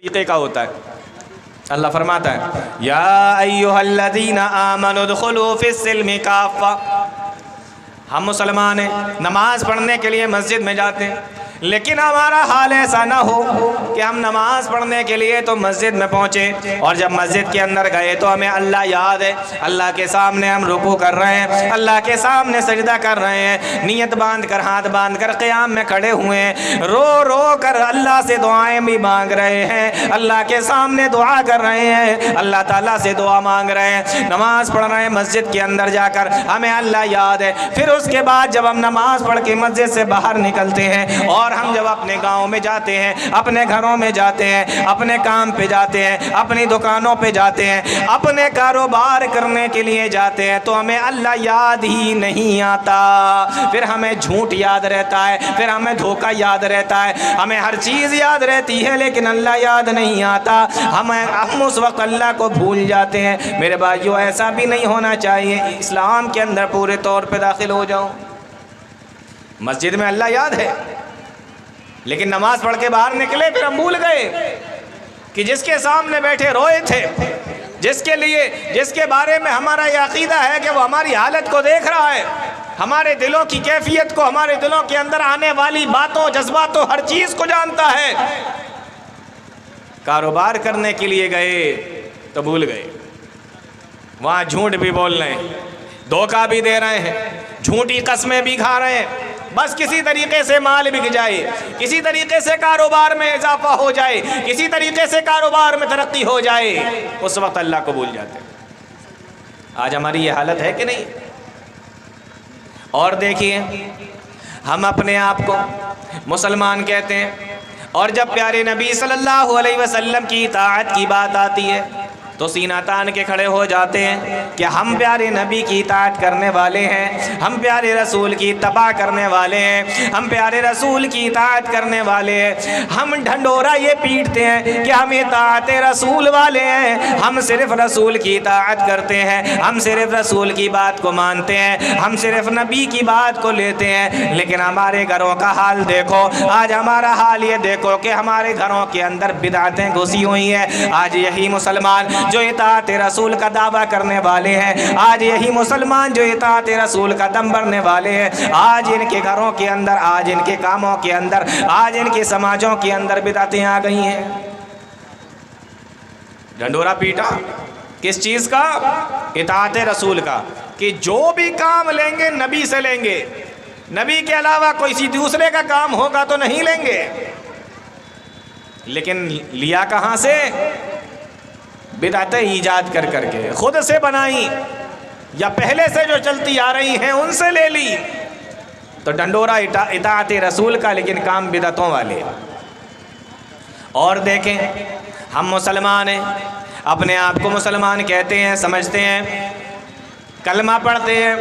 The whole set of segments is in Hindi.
तरीके का होता है। अल्लाह फरमाता है या अय्युहल्लज़ीना आमनु उदखुलू फिस्सिल्मि काफ़ा। हम मुसलमान हैं, नमाज़ पढ़ने के लिए मस्जिद में जाते हैं, लेकिन हमारा हाल ऐसा ना हो कि हम नमाज पढ़ने के लिए तो मस्जिद में पहुँचे और जब मस्जिद के अंदर गए तो हमें अल्लाह याद है, अल्लाह के सामने हम रुकू कर रहे हैं, अल्लाह के सामने सजदा कर रहे हैं, नियत बांध कर हाथ बांध कर क़याम में खड़े हुए हैं, रो रो कर अल्लाह से दुआएं भी मांग रहे हैं, अल्लाह के सामने दुआ कर रहे हैं, अल्लाह ताला से दुआ मांग रहे हैं, नमाज पढ़ रहे हैं मस्जिद के अंदर जाकर, हमें अल्लाह याद है। फिर उसके बाद जब हम नमाज पढ़ के मस्जिद से बाहर निकलते हैं और हम जब अपने गांव में जाते हैं, अपने घरों में जाते हैं, अपने काम पे जाते हैं, अपनी दुकानों पे जाते हैं, अपने कारोबार करने के लिए जाते हैं, तो हमें अल्लाह याद ही नहीं आता। फिर हमें झूठ याद रहता है, फिर हमें धोखा याद रहता है, हमें हर चीज़ याद रहती है लेकिन अल्लाह याद नहीं आता। हम उस वक्त अल्लाह को भूल जाते हैं। मेरे भाइयों, ऐसा भी नहीं होना चाहिए। इस्लाम के अंदर पूरे तौर पे दाखिल हो जाओ, मस्जिद में अल्लाह याद है, लेकिन नमाज पढ़ के बाहर निकले फिर हम भूल गए कि जिसके सामने बैठे रोए थे, जिसके बारे में हमारा ये अकीदा है कि वो हमारी हालत को देख रहा है, हमारे दिलों की कैफियत को, हमारे दिलों के अंदर आने वाली बातों जज्बातों हर चीज़ को जानता है। कारोबार करने के लिए गए तो भूल गए, वहाँ झूठ भी बोल रहे हैं, धोखा भी दे रहे हैं, झूठी कस्में भी खा रहे हैं, बस किसी तरीके से माल बिक जाए, किसी तरीके से कारोबार में इजाफा हो जाए, किसी तरीके से कारोबार में तरक्की हो जाए, उस वक्त अल्लाह को भूल जाते हैं। आज हमारी ये हालत है कि नहीं? और देखिए, हम अपने आप को मुसलमान कहते हैं और जब प्यारे नबी सल्लल्लाहु अलैहि वसल्लम की इताअत की बात आती है तो सीना तान के खड़े हो जाते हैं कि हम प्यारे नबी की इताअत करने वाले हैं, हम प्यारे रसूल की इत्तबा करने वाले हैं, हम प्यारे रसूल की इताअत करने वाले हैं। हम ढंडोरा ये पीटते हैं कि हम इताअत रसूल वाले हैं, हम सिर्फ रसूल की इताअत करते हैं, हम सिर्फ रसूल की बात को मानते हैं, हम सिर्फ नबी की बात को लेते हैं। लेकिन हमारे घरों का हाल देखो, आज हमारा हाल ये देखो कि हमारे घरों के अंदर बिदअतें घुसी हुई हैं। आज यही मुसलमान जो इताअत रसूल का दावा करने वाले हैं, आज यही मुसलमान जो इताअत रसूल का दम भरने वाले हैं, आज इनके घरों के अंदर, आज इनके कामों के अंदर, आज इनके समाजों के अंदर बिदअतें आ गई हैं। ढंडोरा पीटा किस चीज़ का? इताअत रसूल का, कि जो भी काम लेंगे नबी से लेंगे, नबी के अलावा कोई दूसरे का काम होगा तो नहीं लेंगे। लेकिन लिया कहाँ से? बिदअतें ईजाद कर करके खुद से बनाई या पहले से जो चलती आ रही हैं उनसे ले ली। तो डंडोरा इताअत रसूल का, लेकिन काम बिदअतों वाले। और देखें, हम मुसलमान हैं, अपने आप को मुसलमान कहते हैं, समझते हैं, कलमा पढ़ते हैं,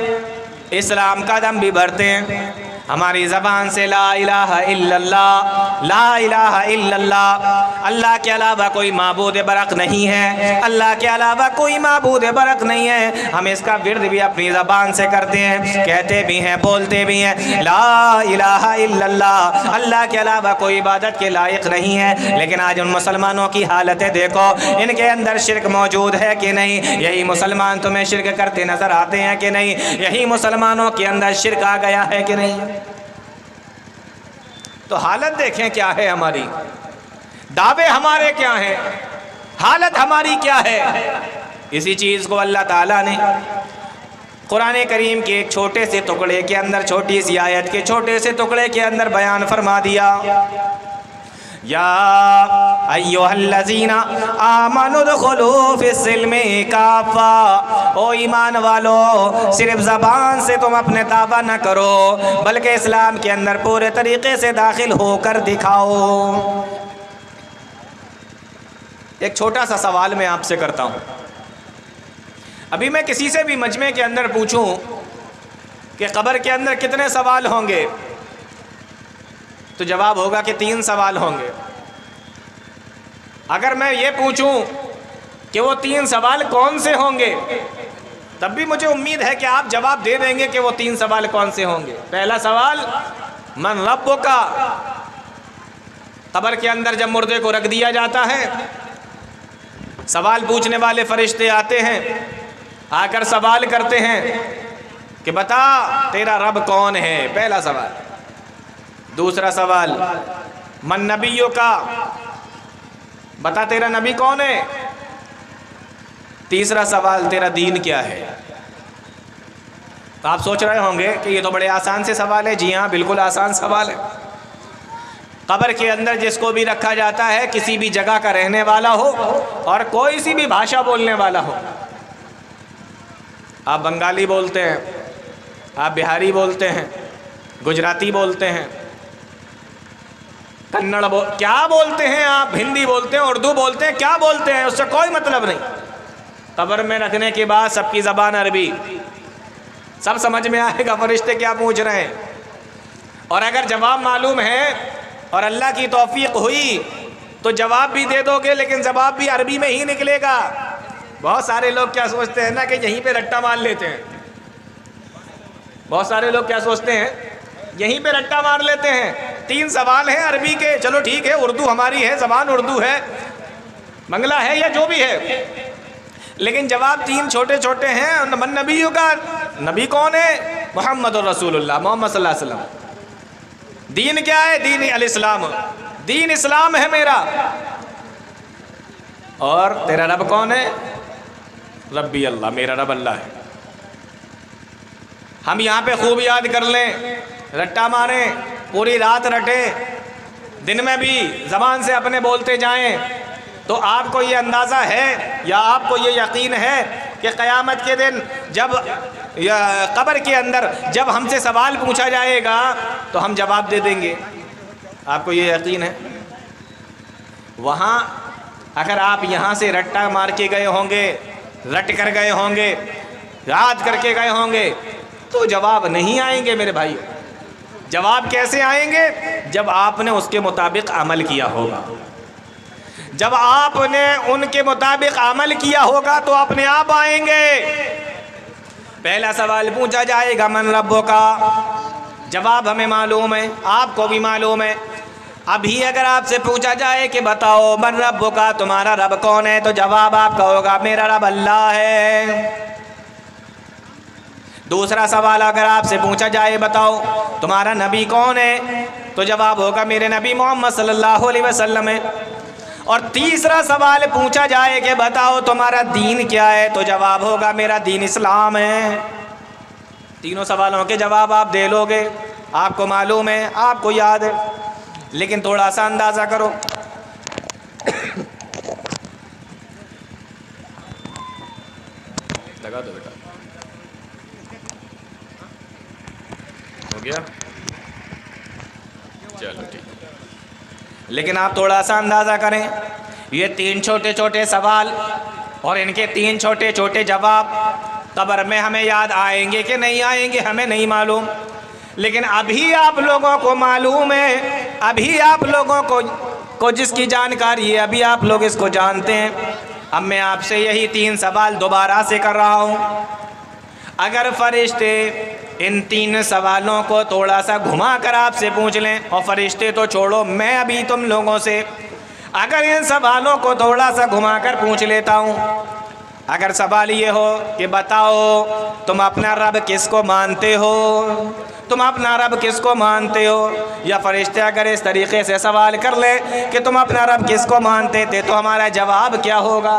इस्लाम का दम भी भरते हैं, हमारी ज़बान से ला इलाहा इल्लल्लाह, ला इलाहा इल्लल्लाह, अल्लाह के अलावा कोई माबूद बरक नहीं है, अल्लाह के अलावा कोई माबूद बरक नहीं है। हम इसका विर्द भी अपनी ज़बान से करते हैं, कहते भी हैं, बोलते भी हैं, ला इलाहा इल्लल्लाह, अल्लाह के अलावा कोई इबादत के लायक नहीं है। लेकिन आज उन मुसलमानों की हालतें देखो, इनके अंदर शिर्क मौजूद है कि नहीं? यही मुसलमान तुम्हें शिर्क करते नज़र आते हैं कि नहीं? यही मुसलमानों के अंदर शिर्क आ गया है कि नहीं? तो हालत देखें क्या है हमारी, दावे हमारे क्या हैं, हालत हमारी क्या है। इसी चीज़ को अल्लाह ताला ने कुरान करीम के एक छोटे से टुकड़े के अंदर, छोटी सी आयत के छोटे से टुकड़े के अंदर बयान फरमा दिया। या अय्युहल्लज़ीना आमनु उदखुलू फिस्सिल्मि काफ़ा, ओ ईमान वालो, सिर्फ ज़बान से तुम अपने दावा न करो, बल्कि इस्लाम के अंदर पूरे तरीके से दाखिल होकर दिखाओ। एक छोटा सा सवाल मैं आपसे करता हूँ। अभी मैं किसी से भी मजमे के अंदर पूछूं कि कब्र के अंदर कितने सवाल होंगे, तो जवाब होगा कि 3 सवाल होंगे। अगर मैं ये पूछूं कि वो 3 सवाल कौन से होंगे, तब भी मुझे उम्मीद है कि आप जवाब दे देंगे कि वो 3 सवाल कौन से होंगे। पहला सवाल, मन रब्बुका, कब्र के अंदर जब मुर्दे को रख दिया जाता है, सवाल पूछने वाले फरिश्ते आते हैं, आकर सवाल करते हैं कि बता तेरा रब कौन है, पहला सवाल। दूसरा सवाल मन नबियों का, बता तेरा नबी कौन है। तीसरा सवाल तेरा दीन क्या है। तो आप सोच रहे होंगे कि ये तो बड़े आसान से सवाल है। जी हाँ, बिल्कुल आसान सवाल है। कब्र के अंदर जिसको भी रखा जाता है, किसी भी जगह का रहने वाला हो और कोई सी भी भाषा बोलने वाला हो, आप बंगाली बोलते हैं, आप बिहारी बोलते हैं, गुजराती बोलते हैं, कन्नड़ क्या बोलते हैं, आप हिंदी बोलते हैं, उर्दू बोलते हैं, क्या बोलते हैं, उससे कोई मतलब नहीं। कब्र में रखने के बाद सबकी ज़बान अरबी, सब समझ में आएगा फरिश्ते क्या पूछ रहे हैं। और अगर जवाब मालूम है और अल्लाह की तौफीक हुई तो जवाब भी दे दोगे, लेकिन जवाब भी अरबी में ही निकलेगा। बहुत सारे लोग क्या सोचते हैं ना कि यहीं पे रट्टा मार लेते हैं। बहुत सारे लोग क्या सोचते हैं, यहीं पे रट्टा मार लेते हैं। 3 सवाल हैं अरबी के, चलो ठीक है, उर्दू हमारी है, ज़बान उर्दू है, बंगला है या जो भी है, लेकिन जवाब 3 छोटे छोटे हैं। मन नबियों का, नबी कौन है, मोहम्मद रसूलुल्लाह, मोहम्मद सल्लल्लाहु अलैहि वसल्लम। दीन क्या है, दीन अल इस्लाम, दीन इस्लाम है मेरा। और तेरा रब कौन है, रब्बी अल्लाह, मेरा रब अल्लाह है। हम यहाँ पे खूब याद कर लें, रट्टा मारें, पूरी रात रटे, दिन में भी ज़बान से अपने बोलते जाएं, तो आपको ये अंदाज़ा है या आपको ये यकीन है कि क़यामत के दिन जब कब्र के अंदर जब हमसे सवाल पूछा जाएगा तो हम जवाब दे देंगे। आपको ये यकीन है। वहाँ अगर आप यहाँ से रट्टा मार के गए होंगे, रट कर गए होंगे, याद करके गए होंगे, तो जवाब नहीं आएंगे मेरे भाई। जवाब कैसे आएंगे, जब आपने उसके मुताबिक अमल किया होगा। जब आपने उनके मुताबिक अमल किया होगा तो अपने आप आएंगे। पहला सवाल पूछा जाएगा मन रब्बो का, जवाब हमें मालूम है, आपको भी मालूम है। अभी अगर आपसे पूछा जाए कि बताओ मन रब्बो का, तुम्हारा रब कौन है, तो जवाब आपका होगा मेरा रब अल्लाह है। दूसरा सवाल अगर आपसे पूछा जाए बताओ तुम्हारा नबी कौन है, तो जवाब होगा मेरे नबी मोहम्मद सल्लल्लाहु अलैहि वसल्लम है। और तीसरा सवाल पूछा जाए कि बताओ तुम्हारा दीन क्या है, तो जवाब होगा मेरा दीन इस्लाम है। तीनों सवालों के जवाब आप दे लोगे, आपको मालूम है, आपको याद है। लेकिन थोड़ा सा अंदाज़ा करो, लगा दो बेटा, हो गया, चलो ठीक। लेकिन आप थोड़ा सा अंदाज़ा करें, ये 3 छोटे छोटे सवाल और इनके 3 छोटे छोटे जवाब कब्र में हमें याद आएंगे कि नहीं आएंगे हमें नहीं मालूम। लेकिन अभी आप लोगों को मालूम है, अभी आप लोगों को जिसकी जानकारी है, अभी आप लोग इसको जानते हैं। अब मैं आपसे यही 3 सवाल दोबारा से कर रहा हूँ। अगर फरिश्ते इन 3 सवालों को थोड़ा सा घुमा कर आपसे पूछ लें, और फरिश्ते तो छोड़ो, मैं अभी तुम लोगों से अगर इन सवालों को थोड़ा सा घुमा कर पूछ लेता हूँ, अगर सवाल ये हो कि बताओ तुम अपना रब किसको मानते हो, तुम अपना रब किसको मानते हो, या फरिश्ते अगर इस तरीक़े से सवाल कर ले कि तुम अपना रब किसको मानते थे, तो हमारा जवाब क्या होगा।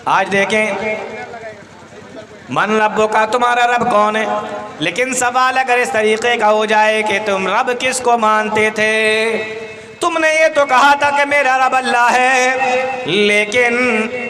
आज देखें, मन रब्बो का, तुम्हारा रब कौन है, लेकिन सवाल अगर इस तरीक़े का हो जाए कि तुम रब किसको मानते थे, तुमने ये तो कहा था कि मेरा रब अल्लाह है, लेकिन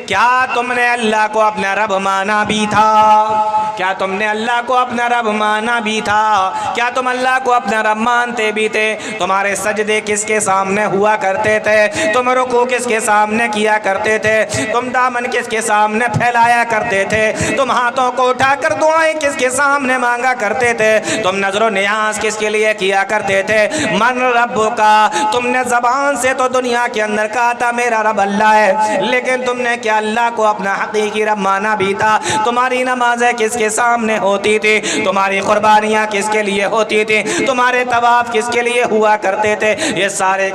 क्या तुमने अल्लाह को अपना रब माना भी था, क्या तुमने अल्लाह को अपना रब माना भी था, क्या तुम अल्लाह को अपना रब मानते भी थे। तुम्हारे सजदे किसके सामने हुआ करते थे, तुम रुकू किसके सामने किया करते थे, तुम दामन किसके सामने फैलाया करते थे, तुम हाथों को उठाकर दुआएं किसके सामने मांगा करते थे, तुम नजरो नियाज किसके लिए किया करते थे। मन रब्बो का, तुमने ज़बान से तो दुनिया के अंदर कहा था मेरा रब अल्लाह है, लेकिन तुमने क्या अल्लाह को अपना हकीकी रब माना भी था। तुम्हारी नमाज़ें किसके किसके सामने होती थी, तुम्हारी कुर्बानियाँ किसके लिए होती थी, तुम्हारे तवाफ किसके लिए हुआ करते थे, ये सारे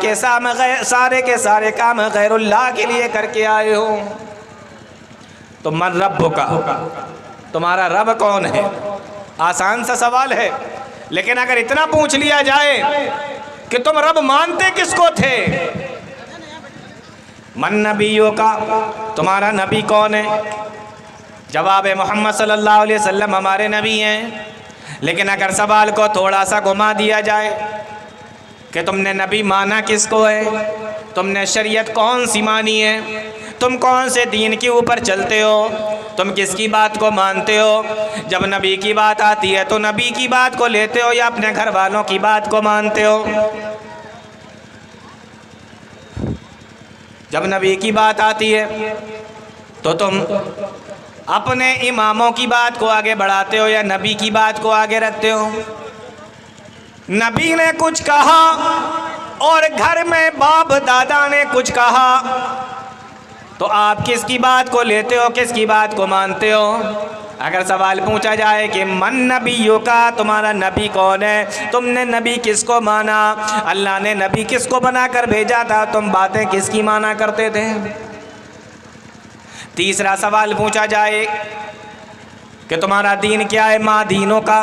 के सारे काम गैरुल्लाह के लिए करके आए हो। तो मन रब्बुका, तुम्हारा रब कौन है? आसान सा सवाल है, लेकिन अगर इतना पूछ लिया जाए कि तुम रब मानते किसको थे? मन नबियों का, तुम्हारा नबी कौन है? जवाब है मोहम्मद सल्लल्लाहु अलैहि वसल्लम हमारे नबी हैं। लेकिन अगर सवाल को थोड़ा सा घुमा दिया जाए कि तुमने नबी माना किसको है, तुमने शरीयत कौन सी मानी है, तुम कौन से दीन के ऊपर चलते हो, तुम किसकी बात को मानते हो? जब नबी की बात आती है तो नबी की बात को लेते हो या अपने घर वालों की बात को मानते हो? जब नबी की बात आती है तो तुम अपने इमामों की बात को आगे बढ़ाते हो या नबी की बात को आगे रखते हो? नबी ने कुछ कहा और घर में बाप दादा ने कुछ कहा, तो आप किसकी बात को लेते हो, किसकी बात को मानते हो? अगर सवाल पूछा जाए कि मन नबियों का, तुम्हारा नबी कौन है, तुमने नबी किसको माना, अल्लाह ने नबी किसको बनाकर भेजा था, तुम बातें किसकी माना करते थे? तीसरा सवाल पूछा जाए कि तुम्हारा दीन क्या है, माँ दीनों का,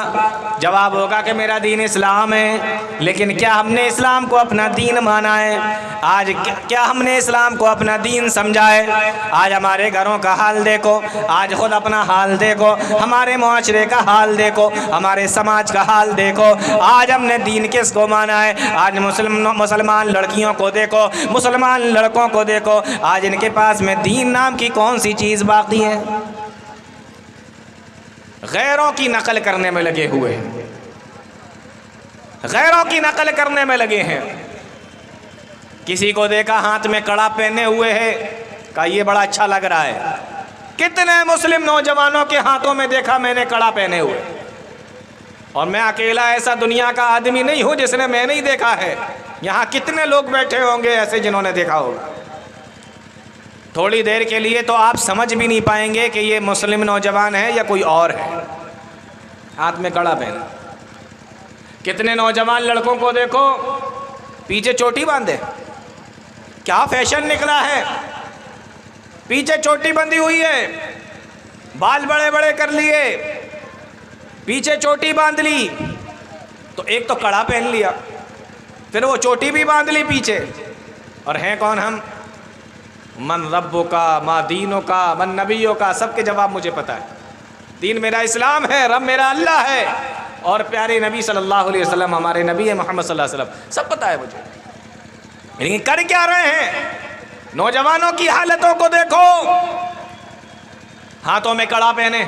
जवाब होगा कि मेरा दीन इस्लाम है। लेकिन क्या हमने इस्लाम को अपना दीन माना है? आज क्या हमने इस्लाम को अपना दीन समझा है? आज हमारे घरों का हाल देखो, आज खुद अपना हाल देखो, हमारे मुआशरे का हाल देखो, हमारे समाज का हाल देखो। आज हमने दीन किसको माना है? आज मुसलमान लड़कियों को देखो, मुसलमान लड़कों को देखो, आज इनके पास में दीन नाम की कौन सी चीज़ बाकी है? गैरों की नकल करने में लगे हुए हैं, गैरों की नकल करने में लगे हैं। किसी को देखा हाथ में कड़ा पहने हुए है, कहा ये बड़ा अच्छा लग रहा है। कितने मुस्लिम नौजवानों के हाथों में देखा मैंने कड़ा पहने हुए, और मैं अकेला ऐसा दुनिया का आदमी नहीं हूं जिसने मैं नहीं देखा है। यहाँ कितने लोग बैठे होंगे ऐसे जिन्होंने देखा होगा। थोड़ी देर के लिए तो आप समझ भी नहीं पाएंगे कि ये मुस्लिम नौजवान है या कोई और है, हाथ में कड़ा पहना। कितने नौजवान लड़कों को देखो पीछे चोटी बांधे, क्या फैशन निकला है, पीछे चोटी बंधी हुई है, बाल बड़े बड़े कर लिए, पीछे चोटी बांध ली। तो एक तो कड़ा पहन लिया, फिर वो चोटी भी बांध ली पीछे, और हैं कौन हम? मन रब्बों का, माँ दीनों का, मन नबियों का, सबके जवाब मुझे पता है। दीन मेरा इस्लाम है, रब मेरा अल्लाह है, और प्यारे नबी सल्लल्लाहु अलैहि वसल्लम हमारे नबी है मोहम्मद सल्लल्लाहु अलैहि वसल्लम, सब पता है मुझे। लेकिन कर क्या रहे हैं? नौजवानों की हालतों को देखो, हाथों में कड़ा पहने,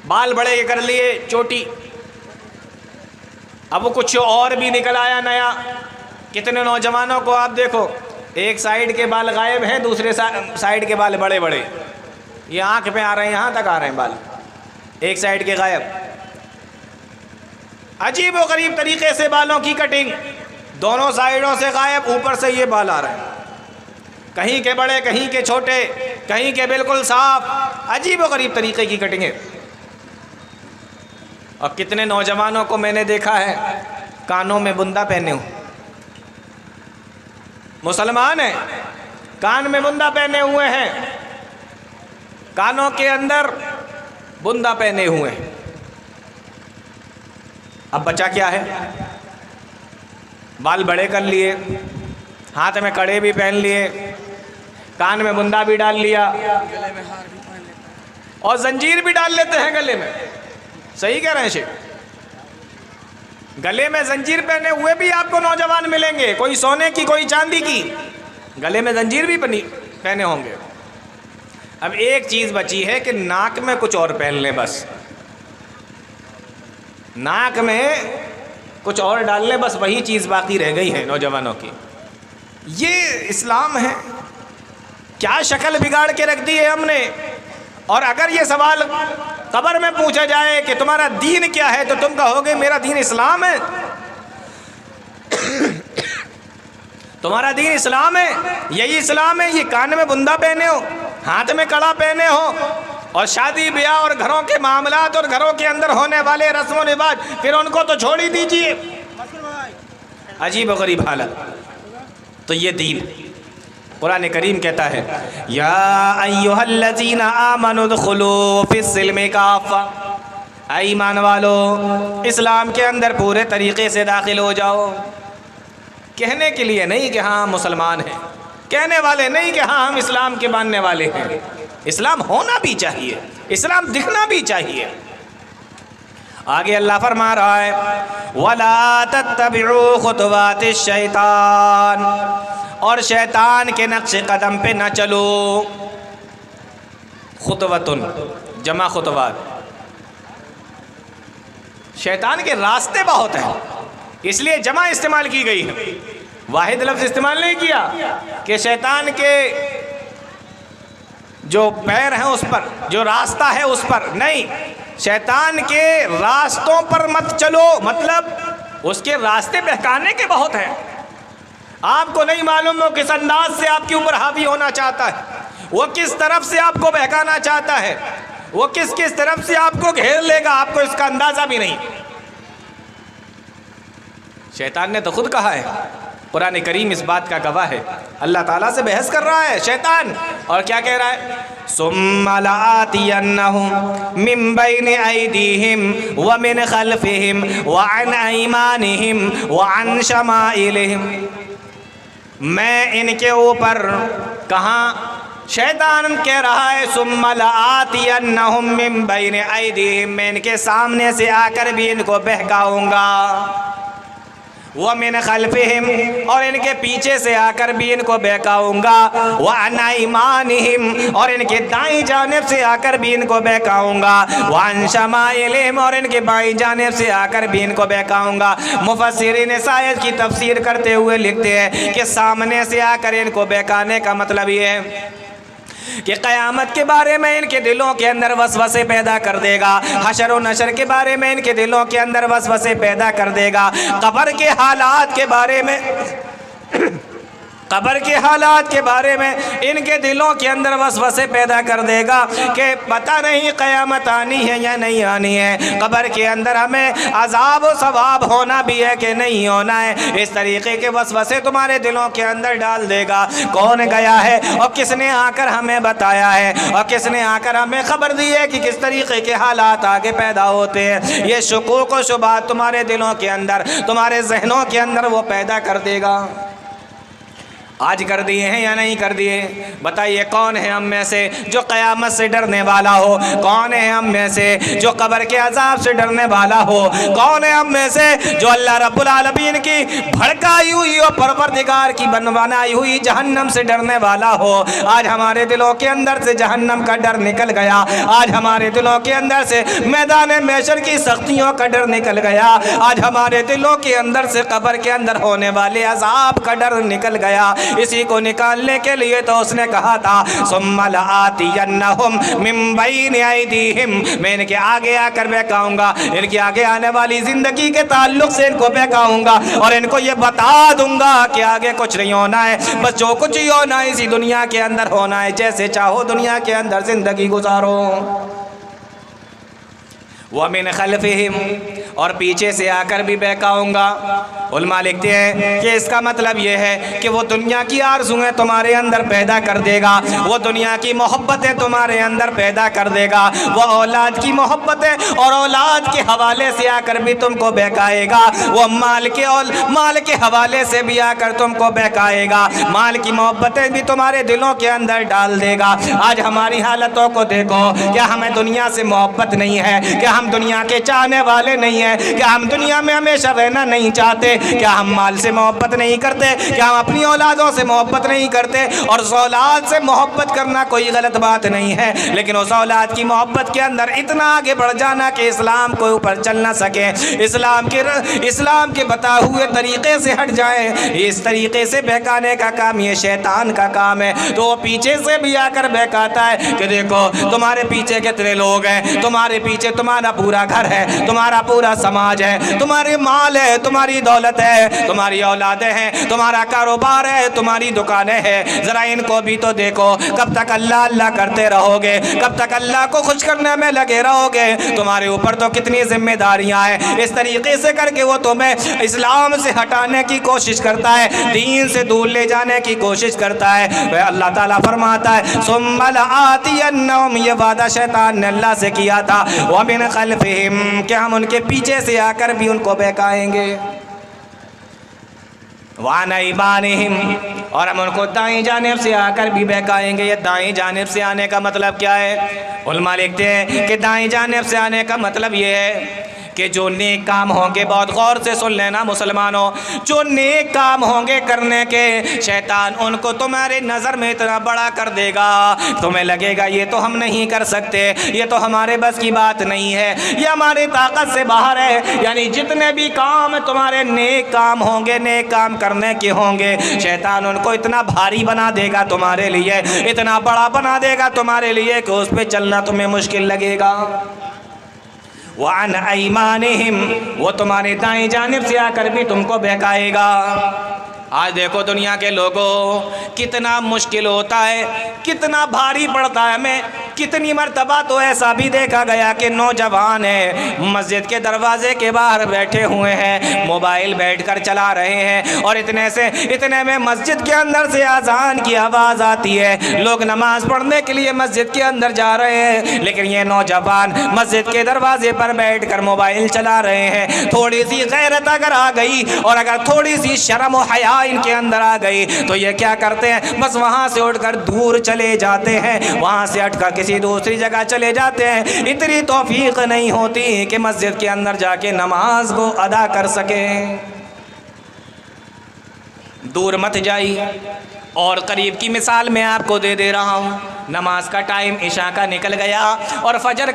बाल बड़े कर लिए, चोटी। अब वो कुछ और भी निकल आया नया। कितने नौजवानों को आप देखो, एक साइड के बाल गायब हैं, दूसरे साइड के बाल बड़े बड़े, ये आंख पे आ रहे हैं, यहाँ तक आ रहे हैं बाल, एक साइड के गायब। अजीब व गरीब तरीके से बालों की कटिंग, दोनों साइडों से गायब, ऊपर से ये बाल आ रहे हैं, कहीं के बड़े, कहीं के छोटे, कहीं के बिल्कुल साफ, अजीब व गरीब तरीके की कटिंग है। और कितने नौजवानों को मैंने देखा है कानों में बुंदा पहने हो, मुसलमान है, कान में बुंदा पहने हुए हैं, कानों के अंदर बुंदा पहने हुए हैं। अब बचा क्या है? बाल बड़े कर लिए, हाथ में कड़े भी पहन लिए, कान में बुंदा भी डाल लिया, और जंजीर भी डाल लेते हैं गले में। सही कह रहे हैं शेख, गले में जंजीर पहने हुए भी आपको नौजवान मिलेंगे, कोई सोने की, कोई चांदी की, गले में जंजीर भी पहने होंगे। अब एक चीज़ बची है कि नाक में कुछ और पहन लें, बस नाक में कुछ और डाल लें, बस वही चीज़ बाकी रह गई है नौजवानों की। ये इस्लाम है? क्या शक्ल बिगाड़ के रख दी है हमने। और अगर ये सवाल कब्र में पूछा जाए कि तुम्हारा दीन क्या है, तो तुम कहोगे मेरा दीन इस्लाम है। तुम्हारा दीन इस्लाम है, यही इस्लाम है, ये कान में बुंदा पहने हो, हाथ में कड़ा पहने हो, और शादी ब्याह और घरों के मामलात और घरों के अंदर होने वाले रस्म व रिवाज, फिर उनको तो छोड़ ही दीजिए। अजीब व गरीब हालत। तो ये दीन, कुरान करीम कहता है या अय्युहल्लज़ीना आमनु उदखुलू फिस्सिल्मि काफ़ा, ऐ ईमान वालो इस्लाम के अंदर पूरे तरीके से दाखिल हो जाओ। कहने के लिए नहीं कि हाँ हम मुसलमान हैं, कहने वाले नहीं कि हाँ हम इस्लाम के मानने वाले हैं। इस्लाम होना भी चाहिए, इस्लाम दिखना भी चाहिए। आगे अल्लाह फरमा रहा है वला तत्तबिउ खुतवातिश शैतान, और शैतान के नक्शे कदम पे न चलो। खुतवतुन जमा खुतवात, शैतान के रास्ते बहुत हैं, इसलिए जमा इस्तेमाल की गई है, वाहिद लफ्ज़ इस्तेमाल नहीं किया कि शैतान के जो पैर हैं उस पर, जो रास्ता है उस पर, नहीं, शैतान के रास्तों पर मत चलो, मतलब उसके रास्ते बहकाने के बहुत हैं। आपको नहीं मालूम वो किस अंदाज से आपके ऊपर हावी होना चाहता है, वो किस तरफ से आपको बहकाना चाहता है, वो किस किस तरफ से आपको घेर लेगा, आपको इसका अंदाजा भी नहीं। शैतान ने तो खुद कहा है, कुरान करीम इस बात का गवाह है। अल्लाह ताला से बहस कर रहा है शैतान, और क्या कह रहा है सुम्मा लआतियन्नहुम मिन बैनि ऐदीहिम व मिन खल्फिहिम व अन ऐमानिहिम व अन शमाइलिहिम। मैं इनके ऊपर, कहाँ शैतान कह रहा है सुम्मा लआतियन्नहुम मिन बैनि ऐदीहिम, मैं इनके सामने से आकर भी इनको बहकाऊंगा, वह मिन खल्फिहिम, और इनके पीछे से आकर भी इनको बहकाऊंगा, वह अन ऐमानिहिम, और इनके दाईं जानिब से आकर भी इनको बहकाऊंगा, वह अन शमाइलिहिम, और इनके बाईं जानिब से आकर भी इनको बहकाऊंगा। मुफस्सिरीन इस आयत की तफसीर करते हुए लिखते हैं कि सामने से आकर इनको बहकाने का मतलब ये है कि क़यामत के बारे में इनके दिलों के अंदर वसवसे पैदा कर देगा, हशर व नशर के बारे में इनके दिलों के अंदर वसवसे पैदा कर देगा, कब्र के हालात के बारे में, कब्र के हालात के बारे में इनके दिलों के अंदर वसवसे पैदा कर देगा कि पता नहीं क़यामत आनी है या नहीं आनी है, कब्र के अंदर हमें अज़ाब व सवाब होना भी है कि नहीं होना है। इस तरीके के वसवसे तुम्हारे दिलों के अंदर डाल देगा। कौन गया है और किसने आकर हमें बताया है और किसने आकर हमें खबर दी है कि किस तरीके के हालात आगे पैदा होते हैं। ये शुकूक व शुबात तुम्हारे दिलों के अंदर, तुम्हारे जहनों के अंदर वो पैदा कर देगा। आज कर दिए हैं या नहीं कर दिए? बताइए कौन है हम में से जो क़यामत से डरने वाला हो? कौन है हम में से जो कब्र के अज़ाब से डरने वाला हो? कौन है हम में से जो अल्लाह रब्बुल आलमीन की भड़काई हुई और परवरदिगार की बनाई हुई जहन्नम से डरने वाला हो? आज हमारे दिलों के अंदर से जहन्नम का डर निकल गया। आज हमारे दिलों के अंदर से मैदान महशर की सख्तियों का डर निकल गया। आज हमारे दिलों के अंदर से कब्र के अंदर होने वाले अज़ाब का डर निकल गया। इसी को निकालने के लिए तो उसने कहा था सुम्मा लआतियन्नहुम मिन बैनि ऐदीहिम, मैं इनके आगे आकर बहकाऊंगा, इनके आगे आने वाली ज़िंदगी के ताल्लुक से इनको बहकाऊंगा और इनको ये बता दूंगा कि आगे कुछ नहीं होना है, बस जो कुछ ही होना है इसी दुनिया के अंदर होना है, जैसे चाहो दुनिया के अंदर ज़िंदगी गुजारो। व मिन खल्फिहिम, और पीछे से आकर भी बहकाऊंगा। उलमा लिखते हैं कि इसका मतलब यह है कि वो दुनिया की आरज़ुएँ तुम्हारे अंदर पैदा कर देगा, वो दुनिया की मोहब्बतें तुम्हारे अंदर पैदा कर देगा, वो औलाद की मोहब्बतें और औलाद के हवाले से आकर भी तुमको बहकाएगा, वो माल के हवाले से भी आकर तुमको बहकाएगा, माल की मोहब्बतें भी तुम्हारे दिलों के अंदर डाल देगा। आज हमारी हालतों को देखो, क्या हमें दुनिया से मोहब्बत नहीं है? क्या हम दुनिया के चाहने वाले नहीं हैं? क्या हम दुनिया में हमेशा रहना नहीं चाहते? क्या हम माल से मोहब्बत नहीं करते? क्या हम अपनी औलादों से मोहब्बत नहीं करते? और उस औलाद से मोहब्बत करना कोई गलत बात नहीं है, लेकिन उस औलाद की मोहब्बत के अंदर इतना आगे बढ़ जाना कि इस्लाम को ऊपर चल ना सके, इस्लाम के बताए हुए तरीक़े से हट जाए, इस तरीक़े से बहकाने का काम ये शैतान का काम है। तो वो पीछे से भी आकर बहकाता है कि देखो तुम्हारे पीछे कितने लोग हैं, तुम्हारे पीछे तुम्हारा पूरा घर है, तुम्हारा पूरा पूरा समाज है, तुम्हारे माल है, तुम्हारी दौलत है, तुम्हारी औलादें हैं, तुम्हारा कारोबार है, तुम्हारी दुकानें हैं, जरा इनको भी तो देखो। कब तक अल्लाह अल्लाह करते रहोगे? कब तक अल्लाह को खुश करने में लगे रहोगे? तुम्हारे ऊपर तो कितनी जिम्मेदारियां हैं। इस तरीके से करके वो तुम्हें इस्लाम से हटाने की कोशिश करता है, दीन से दूर ले जाने की कोशिश करता है। वह अल्लाह ताला फरमाता है सुम्मल आतियन्नहुम, ये वादा शैतान ने अल्लाह से किया था, व मिन खल्फिहिम, कि हम उनके पीछे से आकर भी उनको बहकाएंगे, वान ऐमानिहिम, और हम उनको दाईं जानिब से आकर भी बहकाएंगे। ये दाईं जानिब से आने का मतलब क्या है? उलमा लिखते हैं कि दाईं जानिब से आने का मतलब ये है कि जो नेक काम होंगे, बहुत गौर से सुन लेना मुसलमानों, जो नेक काम होंगे करने के, शैतान उनको तुम्हारे नज़र में इतना बड़ा कर देगा, तुम्हें लगेगा ये तो हम नहीं कर सकते, ये तो हमारे बस की बात नहीं है, ये हमारी ताकत से बाहर है। यानी जितने भी काम तुम्हारे नेक काम होंगे, नेक काम करने के होंगे, शैतान उनको इतना भारी बना देगा तुम्हारे लिए, इतना बड़ा बना देगा तुम्हारे लिए कि उस पर चलना तुम्हें मुश्किल लगेगा। वान ऐमानिहिम, वो तुम्हारे दाएं जानिब से आकर भी तुमको बहकाएगा। आज देखो दुनिया के लोगों, कितना मुश्किल होता है, कितना भारी पड़ता है हमें। कितनी मर्तबा तो ऐसा भी देखा गया कि नौजवान है, मस्जिद के दरवाजे के बाहर बैठे हुए हैं, मोबाइल बैठकर चला रहे हैं, और इतने में मस्जिद के अंदर से अजान की आवाज़ आती है। लोग नमाज पढ़ने के लिए मस्जिद के अंदर जा रहे हैं, लेकिन ये नौजवान मस्जिद के दरवाजे पर बैठकर मोबाइल चला रहे हैं। थोड़ी सी गैरत अगर आ गई और अगर थोड़ी सी शर्म और हया इनके अंदर आ गई तो ये क्या करते हैं, बस वहाँ से उठकर दूर चले जाते हैं, वहाँ से हटकर किसी दूसरी जगह चले जाते हैं। इतनी तौफीक नहीं होती कि मस्जिद के अंदर जाके नमाज को अदा कर सकें। दूर मत जाइए। और करीब की मिसाल मैं आपको दे रहा हूँ। नमाज का टाइम इशा का निकल गया और फजर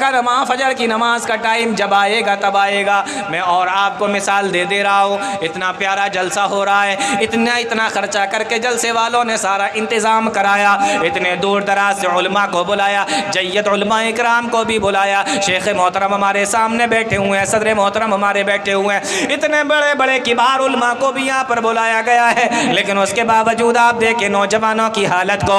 की नमाज का टाइम जब आएगा तब आएगा। मैं और आपको मिसाल दे रहा हूँ। इतना प्यारा जलसा हो रहा है, इतना खर्चा करके जलसे वालों ने सारा इंतज़ाम कराया, इतने दूर दराज से उलमा को बुलाया, जय्यद उलमा इकराम को भी बुलाया, शेख मोहतरम हमारे सामने बैठे हुए हैं, सदर मोहतरम हमारे बैठे हुए हैं, इतने बड़े बड़े किबार उलमा को भी यहाँ पर बुलाया गया है। लेकिन उसके बावजूद आप देखें नौजवानों की हालत को,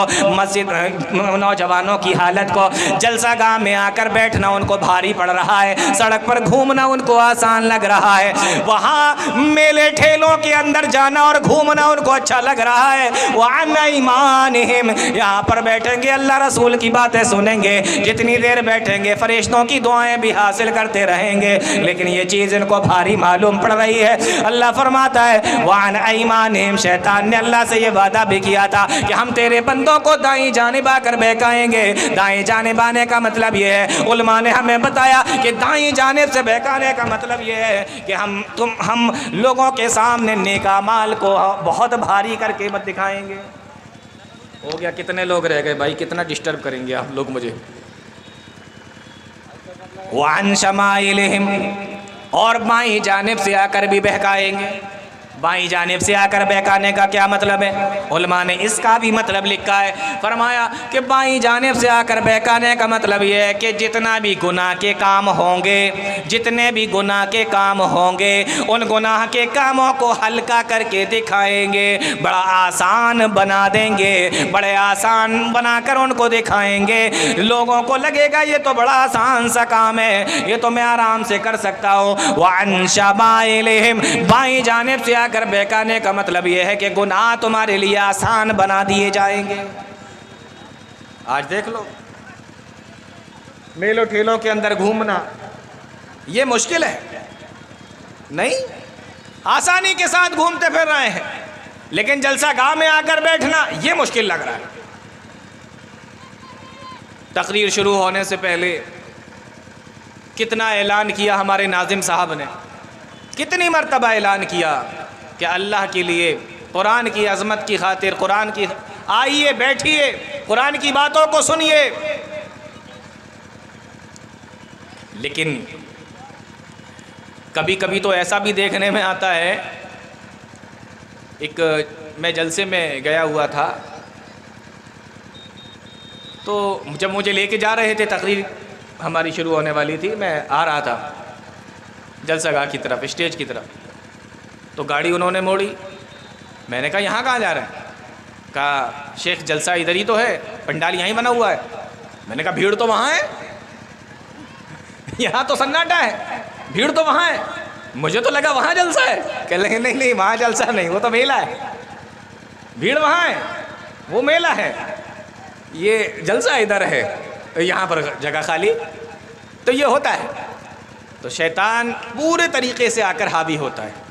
नौजवानों की हालत को, जलसा गाह में आकर बैठना उनको भारी पड़ रहा है, सड़क पर घूमना उनको आसान लग रहा है, वहाँ मेले ठेलों के अंदर जाना और घूमना उनको अच्छा लग रहा है। वअन ईमानिहिम, यहाँ पर बैठेंगे अल्लाह रसूल की बातें सुनेंगे, जितनी देर बैठेंगे फरिश्तों की दुआएं भी हासिल करते रहेंगे, लेकिन ये चीज़ इनको भारी मालूम पड़ रही है। अल्लाह फरमाता है वअन ईमानिहिम, शैतान ने अल्लाह से ये वादा भी किया था कि हम तेरे बंदों को दाईं जानिब आकर बहकाएंगे। दाईं जानिब आने का मतलब ये है, उलमा ने हमें बताया कि दाईं जानिब से बहकाने का मतलब ये है कि हम लोगों के सामने नेका माल को बहुत भारी करके मत दिखाएंगे। हो गया, कितने लोग रह गए भाई, कितना डिस्टर्ब करेंगे आप लोग मुझे। वान शमाइलिहिम, और बाईं जानिब से आकर भी बहकाएंगे। बाईं जानिब से आकर बहकाने का क्या मतलब है? उलमा ने इसका भी मतलब लिखा है, फरमाया कि बाईं जानिब से आकर बहकाने का मतलब ये है कि जितना भी गुनाह के काम होंगे, जितने भी गुनाह के काम होंगे, उन गुनाह के कामों को हल्का करके दिखाएंगे, बड़ा आसान बना देंगे, बड़े आसान बनाकर उनको दिखाएंगे। लोगों को लगेगा ये तो बड़ा आसान सा काम है, ये तो मैं आराम से कर सकता हूँ। वअन शमाइलिहिम, बाईं जानिब से कर बहकाने का मतलब यह है कि गुनाह तुम्हारे लिए आसान बना दिए जाएंगे। आज देख लो, मेलों ठेलों के अंदर घूमना ये मुश्किल है नहीं, आसानी के साथ घूमते फिर रहे हैं, लेकिन जलसा गाह में आकर बैठना ये मुश्किल लग रहा है। तकरीर शुरू होने से पहले कितना ऐलान किया हमारे नाजिम साहब ने, कितनी मर्तबा ऐलान किया कि अल्लाह के लिए, कुरान की अज़मत की खातिर, कुरान की, आइए बैठिए, कुरान की बातों को सुनिए। लेकिन कभी कभी तो ऐसा भी देखने में आता है, मैं जलसे में गया हुआ था, तो जब मुझे लेके जा रहे थे, तकरीर हमारी शुरू होने वाली थी, मैं आ रहा था, जलसागाह की तरफ, स्टेज की तरफ। तो गाड़ी उन्होंने मोड़ी। मैंने कहा यहाँ कहाँ जा रहे हैं? कहा शेख जलसा इधर ही तो है, पंडाल यहीं बना हुआ है। मैंने कहा भीड़ तो वहाँ है, यहाँ तो सन्नाटा है, भीड़ तो वहाँ है, मुझे तो लगा वहाँ जलसा है। कह लगे नहीं नहीं, वहाँ जलसा नहीं, वो तो मेला है, भीड़ वहाँ है, वो मेला है, ये जलसा इधर है, तो यहाँ पर जगह खाली। तो ये होता है। तो शैतान पूरे तरीके से आकर हावी होता है।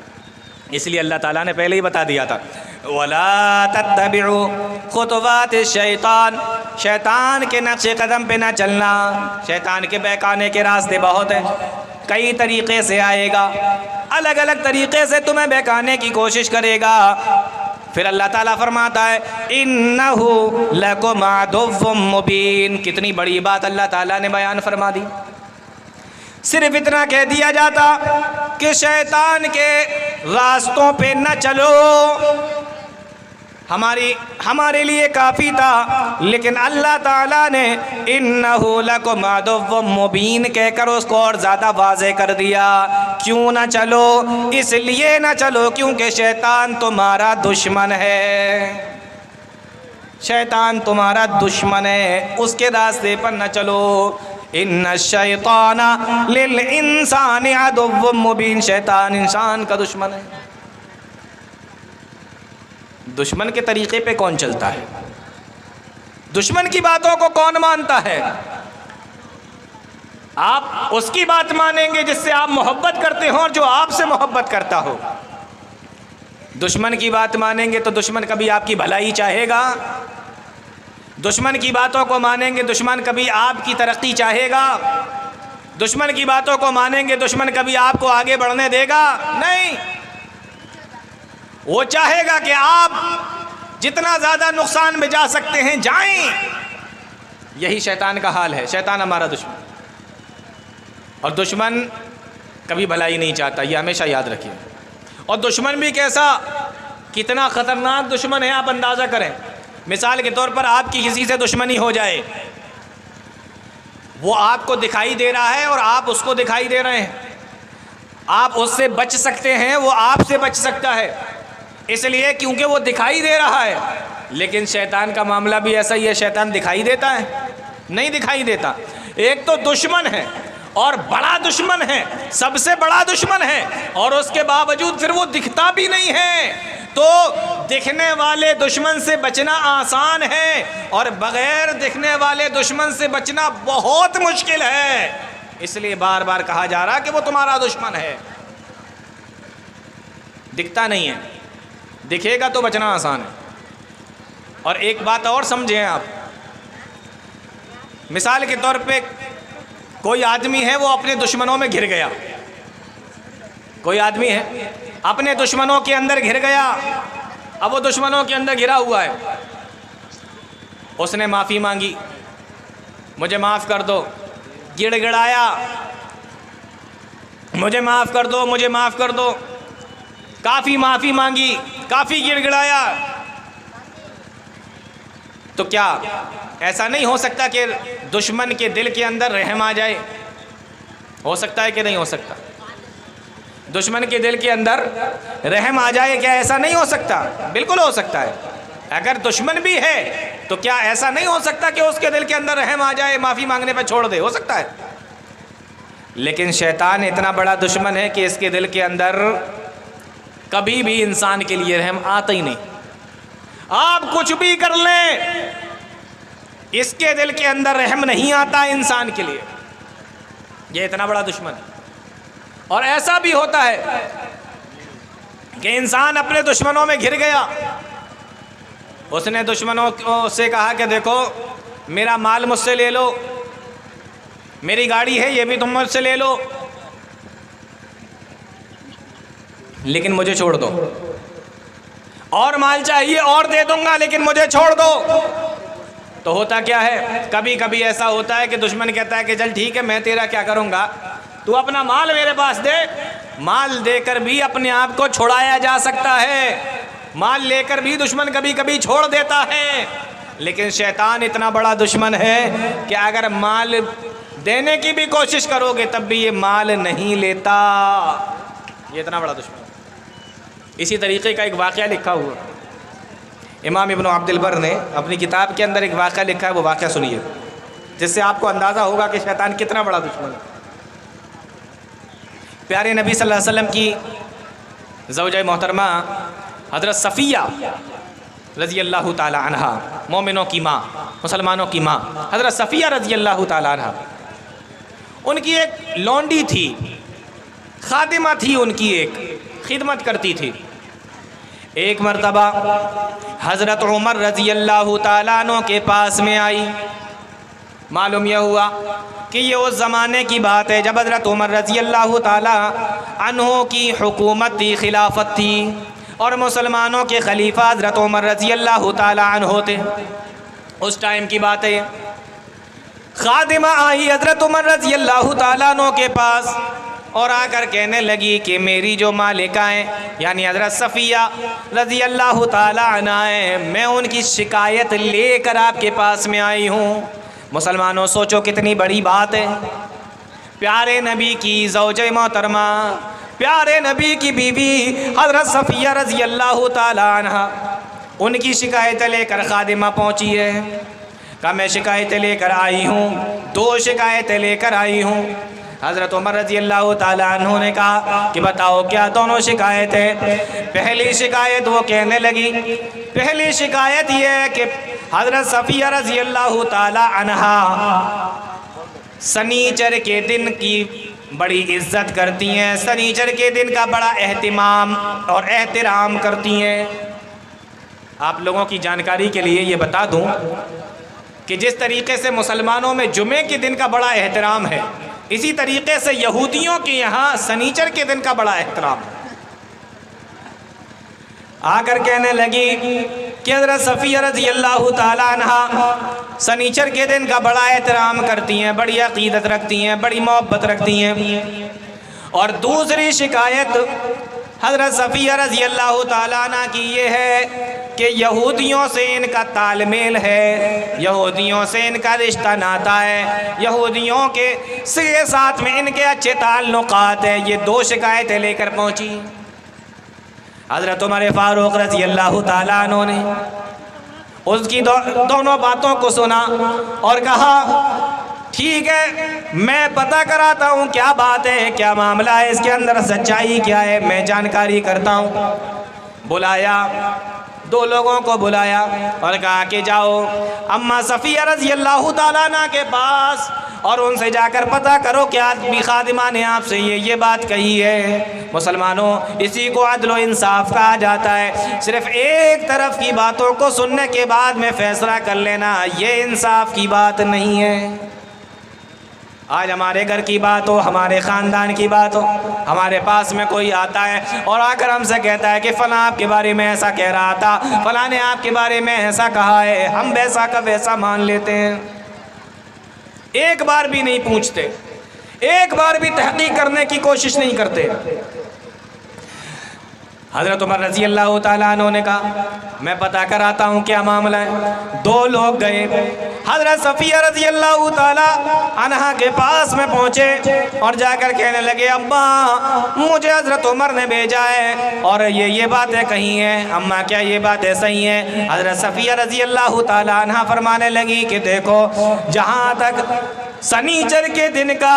इसलिए अल्लाह ताला ने पहले ही बता दिया था, वला तत्तबिउ खुतवात शैतान, शैतान के नक्शे कदम पे ना चलना। शैतान के बहकाने के रास्ते बहुत हैं, कई तरीक़े से आएगा, अलग अलग तरीक़े से तुम्हें बहकाने की कोशिश करेगा। फिर अल्लाह ताला फरमाता है इन्नहु लकुम अदुव्वुम मुबीन। कितनी बड़ी बात अल्लाह ताला ने बयान फरमा दी। सिर्फ इतना कह दिया जाता कि शैतान के रास्तों पे न चलो, हमारे लिए काफ़ी था। लेकिन अल्लाह ताला ने इन्नहु लकुम अदुव्वुम मुबीन कहकर उसको और ज़्यादा वाज़ेह कर दिया। क्यों ना चलो? इसलिए ना चलो क्योंकि शैतान तुम्हारा दुश्मन है। शैतान तुम्हारा दुश्मन है, उसके रास्ते पर न चलो। इन्ना शैताना लिल इंसानि अदुव्वुम मुबीन, शैतान इंसान का दुश्मन है। दुश्मन के तरीक़े पे कौन चलता है? दुश्मन की बातों को कौन मानता है? आप उसकी बात मानेंगे जिससे आप मोहब्बत करते हो और जो आपसे मोहब्बत करता हो। दुश्मन की बात मानेंगे तो दुश्मन कभी आपकी भलाई चाहेगा? दुश्मन की बातों को मानेंगे, दुश्मन कभी आपकी तरक्की चाहेगा? दुश्मन की बातों को मानेंगे, दुश्मन कभी आपको आगे बढ़ने देगा? नहीं। वो चाहेगा कि आप जितना ज़्यादा नुकसान में जा सकते हैं जाएं। यही शैतान का हाल है। शैतान हमारा दुश्मन, और दुश्मन कभी भलाई नहीं चाहता, ये हमेशा याद रखिए। और दुश्मन भी कैसा, कितना ख़तरनाक दुश्मन है आप अंदाज़ा करें। मिसाल के तौर पर आपकी किसी से दुश्मनी हो जाए, वो आपको दिखाई दे रहा है और आप उसको दिखाई दे रहे हैं। आप उससे बच सकते हैं, वो आपसे बच सकता है, इसलिए क्योंकि वो दिखाई दे रहा है। लेकिन शैतान का मामला भी ऐसा ही है। शैतान दिखाई देता है? नहीं दिखाई देता। एक तो दुश्मन है और बड़ा दुश्मन है, सबसे बड़ा दुश्मन है, और उसके बावजूद फिर वो दिखता भी नहीं है। तो दिखने वाले दुश्मन से बचना आसान है और बग़ैर दिखने वाले दुश्मन से बचना बहुत मुश्किल है। इसलिए बार बार कहा जा रहा कि वो तुम्हारा दुश्मन है। दिखता नहीं है, दिखेगा तो बचना आसान है। और एक बात और समझें आप, मिसाल के तौर पे कोई आदमी है, वो अपने दुश्मनों में घिर गया। कोई आदमी है अपने दुश्मनों के अंदर घिर गया। अब वो दुश्मनों के अंदर घिरा हुआ है, उसने माफ़ी मांगी, मुझे माफ़ कर दो, गिड़गिड़ाया, मुझे माफ़ कर दो, मुझे माफ़ कर दो, काफ़ी माफ़ी मांगी, काफ़ी गिड़गिड़ाया। तो क्या ऐसा नहीं हो सकता कि दुश्मन के दिल के अंदर रहम आ जाए? हो सकता है कि नहीं हो सकता? दुश्मन के दिल के अंदर रहम आ जाए, क्या ऐसा नहीं हो सकता? बिल्कुल हो सकता है। अगर दुश्मन भी है तो क्या ऐसा नहीं हो सकता कि उसके दिल के अंदर रहम आ जाए, माफ़ी मांगने पर छोड़ दे? हो सकता है। लेकिन शैतान इतना बड़ा दुश्मन है कि इसके दिल के अंदर कभी भी इंसान के लिए रहम आता ही नहीं। आप कुछ भी कर लें, इसके दिल के अंदर रहम नहीं आता इंसान के लिए। ये इतना बड़ा दुश्मन है। और ऐसा भी होता है कि इंसान अपने दुश्मनों में घिर गया। उसने दुश्मनों से कहा कि देखो, मेरा माल मुझसे ले लो, मेरी गाड़ी है ये भी तुम मुझसे ले लो, लेकिन मुझे छोड़ दो। और माल चाहिए और दे दूंगा, लेकिन मुझे छोड़ दो। तो होता क्या है, कभी कभी ऐसा होता है कि दुश्मन कहता है कि चल ठीक है, मैं तेरा क्या करूंगा, तू अपना माल मेरे पास दे। माल देकर भी अपने आप को छुड़ाया जा सकता है, माल लेकर भी दुश्मन कभी कभी छोड़ देता है। लेकिन शैतान इतना बड़ा दुश्मन है कि अगर माल देने की भी कोशिश करोगे तब भी ये माल नहीं लेता। ये इतना बड़ा दुश्मन। इसी तरीके का एक वाक़या लिखा हुआ इमाम इब्न अब्दुल बर ने अपनी किताब के अंदर एक वाक़या लिखा है, वो वाक़या सुनिए, जिससे आपको अंदाज़ा होगा कि शैतान कितना बड़ा दुश्मन है। प्यारे नबी सल्लल्लाहु अलैहि वसल्लम की ज़ौजा मोहतरमा हज़रत सफ़िया रज़ी अल्लाह ताला अन्हा, मोमिनों की माँ, मुसलमानों की माँ हज़रत सफ़िया रज़ी अल्लाह ताला अन्हा, उनकी एक लौंडी थी, खादिमा थी, उनकी एक खिदमत करती थी। एक मरतबा हज़रत उमर रज़ी अल्लाह ताला अन्हु के पास में आई। मालूम यह हुआ कि ये उस ज़माने की बात है जब हज़रत उमर रज़ी अल्लाह ताला अन्हु की हुकूमत थी, खिलाफत थी, और मुसलमानों के खलीफा हज़रत उमर रज़ी अल्लाह ताला अन्हु थे। उस टाइम की बात है। खादिमा आई हज़रत उमर रज़ी अल्लाह ताला अन्हु के पास और आकर कहने लगी कि मेरी जो मालिका हैं यानी हज़रत सफ़िया रज़ी अल्लाह ताला अन्हा है, मैं उनकी शिकायत लेकर आपके पास में आई हूँ। मुसलमानों, सोचो कितनी बड़ी बात है। प्यारे नबी की ज़ौजे मोहतरमा, प्यारे नबी की बीवी हज़रत सफ़िया रज़ी अल्लाह ताला अन्हा, उनकी शिकायत लेकर खादिमा पहुँची है। कहा मैं शिकायतें लेकर आई हूँ, 2 शिकायतें लेकर आई हूँ। हज़रत उमर रज़ी अल्लाह ताला अन्हु ने कहा कि बताओ क्या दोनों शिकायतें। पहली शिकायत वो कहने लगी, पहली शिकायत ये है कि हज़रत सफ़िया रज़ी अल्लाह ताला अन्हा सनीचर के दिन की बड़ी इज़्ज़त करती हैं, सनीचर के दिन का बड़ा एहतिमाम और एहतराम करती हैं। आप लोगों की जानकारी के लिए ये बता दूं कि जिस तरीके से मुसलमानों में जुमे के दिन का बड़ा एहतराम है, इसी तरीके से यहूदियों के यहाँ सनीचर के दिन का बड़ा एहतराम है। आकर कहने लगी कि हज़रत सफ़िया रज़ी अल्लाह ताला अन्हा सनीचर के दिन का बड़ा एहतराम करती हैं, बड़ी अक़ीदत रखती हैं, बड़ी मोहब्बत रखती हैं। और दूसरी शिकायत हज़रत सफ़िया रज़ी अल्लाह ताला अन्हा की ये है कि यहूदियों से इनका तालमेल है, यहूदियों से इनका रिश्ता नाता है, यहूदियों के साथ में इनके अच्छे ताल्लुकात हैं। ये 2 शिकायतें लेकर पहुँची। हज़रत उमर फ़ारूक रज़ी अल्लाह ताला अन्हु ने उसकी दोनों बातों को सुना और कहा ठीक है, मैं पता कराता हूँ क्या बात है, क्या मामला है, इसके अंदर सच्चाई क्या है, मैं जानकारी करता हूँ। बुलाया, 2 लोगों को बुलाया और कहा कि जाओ अम्मा सफ़िया रज़ी अल्लाह ताला अन्हा के पास और उनसे जाकर पता करो कि आज भी खादिमा ने आपसे ये बात कही है। मुसलमानों, इसी को अदल व इंसाफ कहा जाता है। सिर्फ एक तरफ की बातों को सुनने के बाद में फ़ैसला कर लेना, ये इंसाफ की बात नहीं है। आज हमारे घर की बात हो, हमारे ख़ानदान की बात हो, हमारे पास में कोई आता है और आकर हमसे कहता है कि फ़लाँ आपके बारे में ऐसा कह रहा था, फ़लाँ ने आपके बारे में ऐसा कहा है, हम वैसा का वैसा मान लेते हैं। एक बार भी नहीं पूछते, एक बार भी तहक़ीक़ करने की कोशिश नहीं करते। हज़रत उमर रज़ी अल्लाह ताला अन्हु ने कहा मैं पता कराता हूँ क्या मामला है। 2 लोग गए, हज़रत सफ़िया रज़ी अल्लाह ताला अन्हा के पास में पहुँचे और जाकर कहने लगे अम्मा मुझे हज़रत उमर ने भेजा है और ये बातें कही हैं, अम्मा क्या ये बातें सही हैं? हज़रत सफ़िया रज़ी अल्लाह ताला अन्हा फरमाने लगी कि देखो, जहाँ तक सनीचर के दिन का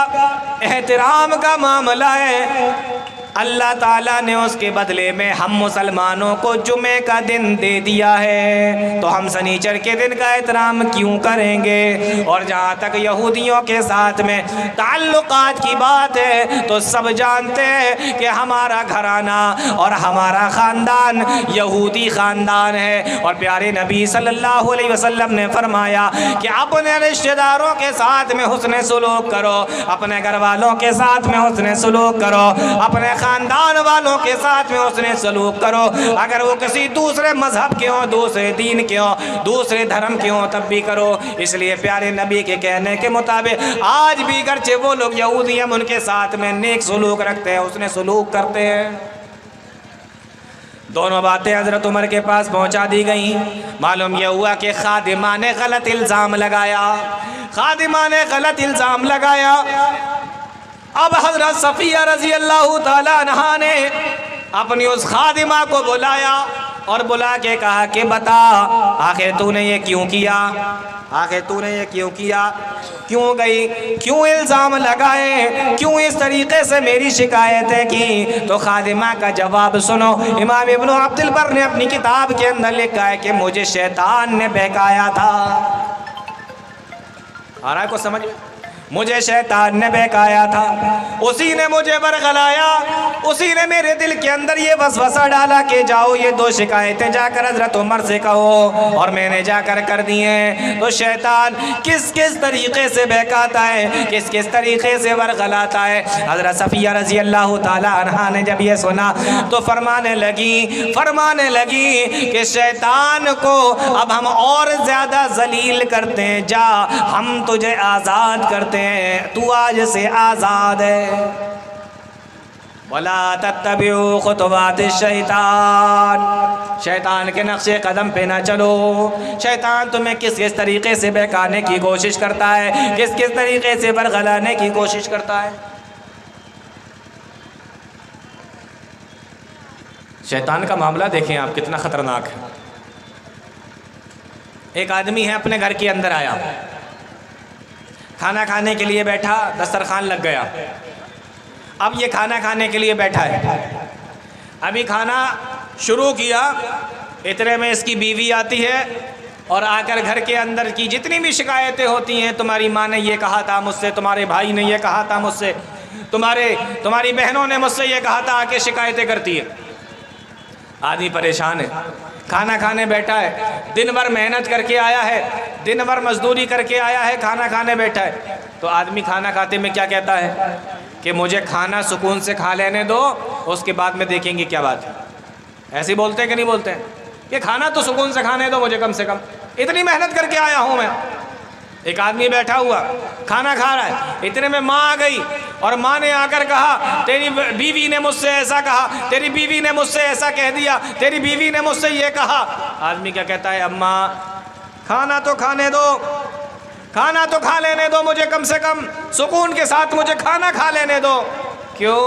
एहतराम का मामला है, अल्लाह ताला ने उसके बदले में हम मुसलमानों को जुमे का दिन दे दिया है, तो हम सनीचर के दिन का एहतराम क्यों करेंगे? और जहाँ तक यहूदियों के साथ में ताल्लुकात की बात है, तो सब जानते हैं कि हमारा घराना और हमारा ख़ानदान यहूदी ख़ानदान है। और प्यारे नबी सल्लल्लाहु अलैहि वसल्लम ने फरमाया कि अपने रिश्तेदारों के साथ में हुस्न सलूक करो, अपने घर वालों के साथ में हुस्न सलूक करो, अपने ख़ानदान वालों के साथ में उसने सलूक करो। अगर वो किसी दूसरे मज़हब के हों, दूसरे दीन के हों, दूसरे धर्म के हों, तब भी करो। इसलिए प्यारे नबी के कहने के मुताबिक आज भी गर्चे वो लोग यहूदी हम उनके साथ में नेक सलूक रखते हैं, उसने सलूक करते हैं। दोनों बातें हज़रत उमर के पास पहुंचा दी गई। मालूम यह हुआ कि खादिमा ने गलत इल्ज़ाम लगाया। खादिमा ने गलत इल्ज़ाम लगाया। अब हज़रत सफ़िया रज़ी अल्लाह ताला अन्हा ने अपनी उस खादिमा को बुलाया और बुला के कहा कि बता, आखिर तूने ये क्यों किया, आखिर तूने ये क्यों किया, क्यों गई, क्यों इल्ज़ाम लगाए, क्यों इस तरीक़े से मेरी शिकायतें की। तो खादिमा का जवाब सुनो। इमाम इब्न अब्दुल बर ने अपनी किताब के अंदर लिखा है कि मुझे शैतान ने बहकाया था। आ रहा है कुछ समझ में? मुझे शैतान ने बहकाया था, उसी ने मुझे बरगलाया, उसी ने मेरे दिल के अंदर ये वसवसा डाला कि जाओ ये 2 शिकायतें जाकर हज़रत उमर से कहो, और मैंने जाकर कर दी हैं। तो शैतान किस किस तरीक़े से बहकाता है, किस किस तरीक़े से बरगलाता है। हज़रत सफ़िया रज़ी अल्लाह ताला अन्हा ने जब ये सुना तो फरमाने लगी कि शैतान को अब हम और ज़्यादा ज़लील करते हैं, जा हम तुझे आज़ाद करते हैं, तू आज से आज़ाद है। वला तत्तबिउ खुतवात शैतान, शैतान के नक्शे कदम पे ना चलो। शैतान तुम्हें किस किस तरीक़े से बहकाने की कोशिश करता है, किस किस तरीक़े से बरगलाने की कोशिश करता है। शैतान का मामला देखें आप कितना ख़तरनाक है। एक आदमी है, अपने घर के अंदर आया, खाना खाने के लिए बैठा, दस्तरखान लग गया। अब ये खाना खाने के लिए बैठा है, अभी खाना शुरू किया, इतने में इसकी बीवी आती है और आकर घर के अंदर की जितनी भी शिकायतें होती हैं, तुम्हारी माँ ने ये कहा था मुझसे, तुम्हारे भाई ने ये कहा था मुझसे, तुम्हारी बहनों ने मुझसे ये कहा था, आके शिकायतें करती है। आदमी परेशान है, खाना खाने बैठा है, दिन भर मेहनत करके आया है, दिन भर मजदूरी करके आया है, खाना खाने बैठा है। तो आदमी खाना खाते में क्या कहता है कि मुझे खाना सुकून से खा लेने दो, उसके बाद में देखेंगे क्या बात है। ऐसे बोलते हैं कि नहीं बोलते हैं कि खाना तो सुकून से खाने दो मुझे, कम से कम इतनी मेहनत करके आया हूँ मैं। एक आदमी बैठा हुआ खाना खा रहा है, इतने में माँ आ गई और माँ ने आकर कहा तेरी बीवी ने मुझसे ऐसा कहा, तेरी बीवी ने मुझसे ऐसा कह दिया, तेरी बीवी ने मुझसे ये कहा। आदमी क्या कहता है, अम्मा खाना तो खाने दो, खाना तो खा लेने दो मुझे, कम से कम सुकून के साथ मुझे खाना खा लेने दो। क्यों?